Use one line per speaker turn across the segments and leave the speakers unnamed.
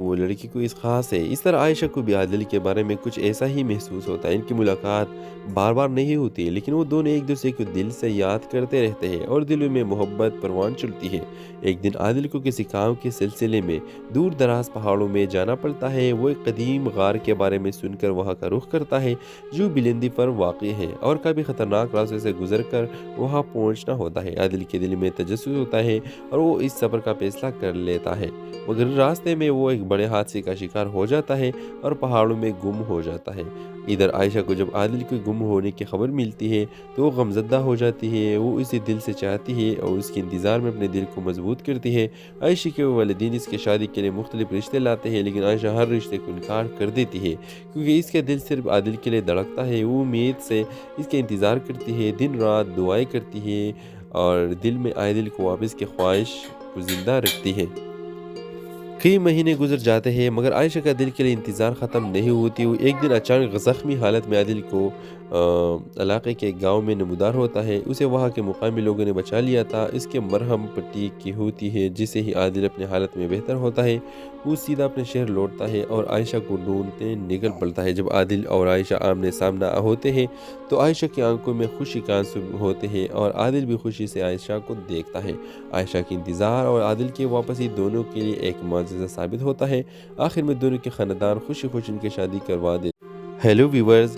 वो लड़की कोई ख़ास है। इस तरह आयशा को भी आदिल के बारे में कुछ ऐसा ही महसूस होता है। इनकी मुलाकात बार-बार नहीं होती है, लेकिन वो दोनों एक-दूसरे को दिल से याद करते रहते हैं और दिलों में मोहब्बत परवान चढ़ती है। एक दिन आदिल को किसी काम के सिलसिले में दूर-दराज़ पहाड़ों में जाना पड़ता है। वो एक कदीम गार के बारे में सुनकर वहाँ का रुख करता है, जो बुलंदी पर वाक़ है और काफ़ी ख़तरनाक रास्ते से गुज़र कर वहाँ पहुँचना होता है। आदिल के दिल में तजस्सुस होता है और वो इस सफ़र का फ़ैसला कर लेता है। मगर रास्ते में वो एक बड़े हादसे का शिकार हो जाता है और पहाड़ों में गुम हो जाता है। इधर आयशा को जब आदिल के गुम होने की खबर मिलती है तो वो गमज़दा हो जाती है। वो इसे दिल से चाहती है और उसके इंतज़ार में अपने दिल को मजबूत करती है। आयशा के वालिदैन इसके शादी के लिए मुख्तलिफ रिश्ते लाते हैं, लेकिन आयशा हर रिश्ते को इनकार कर देती है क्योंकि इसका दिल सिर्फ आदिल के लिए धड़कता है। वो उम्मीद से इसका इंतज़ार करती है, दिन रात दुआएं करती है और दिल में आदिल को वापस की ख्वाहिश को ज़िंदा रखती है। कई महीने गुजर जाते हैं मगर आयशा का दिल के लिए इंतज़ार ख़त्म नहीं होती। वो एक दिन अचानक ज़ख्मी हालत में आदिल को इलाके के एक गाँव में नमूदार होता है। उसे वहाँ के मुकामी लोगों ने बचा लिया था। इसके मरहम पट्टी की होती है जिससे ही आदिल अपनी हालत में बेहतर होता है। वो सीधा अपने शहर लौटता है और आयशा को ढूंढते निकल पड़ता है। जब आदिल और आयशा आमने सामना होते हैं तो आयशा की आंखों में खुशी के आंसू होते हैं और आदिल भी खुशी से आयशा को देखता है। आयशा की इंतज़ार और आदिल की वापसी दोनों के लिए एक मुआजिज़ा साबित होता है। आखिर में दोनों के ख़ानदान खुशी खुशी इनकी शादी करवा दे। हेलो व्यूवर्स,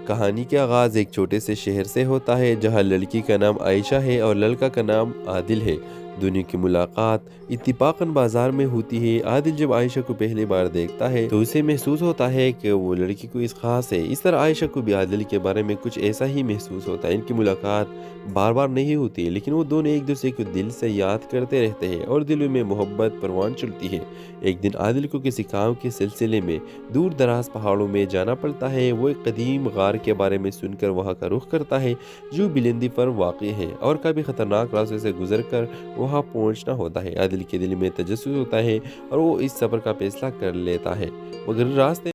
कहानी का आगाज़ एक छोटे से शहर से होता है जहाँ लड़की का नाम आयशा है और लड़का का नाम आदिल है। दोनों की मुलाकात इत्तिफाकन बाजार में होती है। आदिल जब आयशा को पहली बार देखता है तो उसे महसूस होता है कि वो लड़की कोई ख़ास है। इस तरह आयशा को भी आदिल के बारे में कुछ ऐसा ही महसूस होता है। इनकी मुलाकात बार-बार नहीं होती है, लेकिन वो दोनों एक-दूसरे को दिल से याद करते रहते हैं और दिलों में मोहब्बत परवान चढ़ती है। एक दिन आदिल को किसी काम के सिलसिले में दूर-दराज़ पहाड़ों में जाना पड़ता है। वो एक कदीम गार के बारे में सुनकर वहाँ का रुख करता है, जो बुलंदी पर वाक़ है और काफ़ी ख़तरनाक रास्ते से गुज़र कर वहाँ पहुँचना होता है। आदिल के दिल में तजस्सुस होता है और वो इस सफ़र का फ़ैसला कर लेता है, मगर रास्ते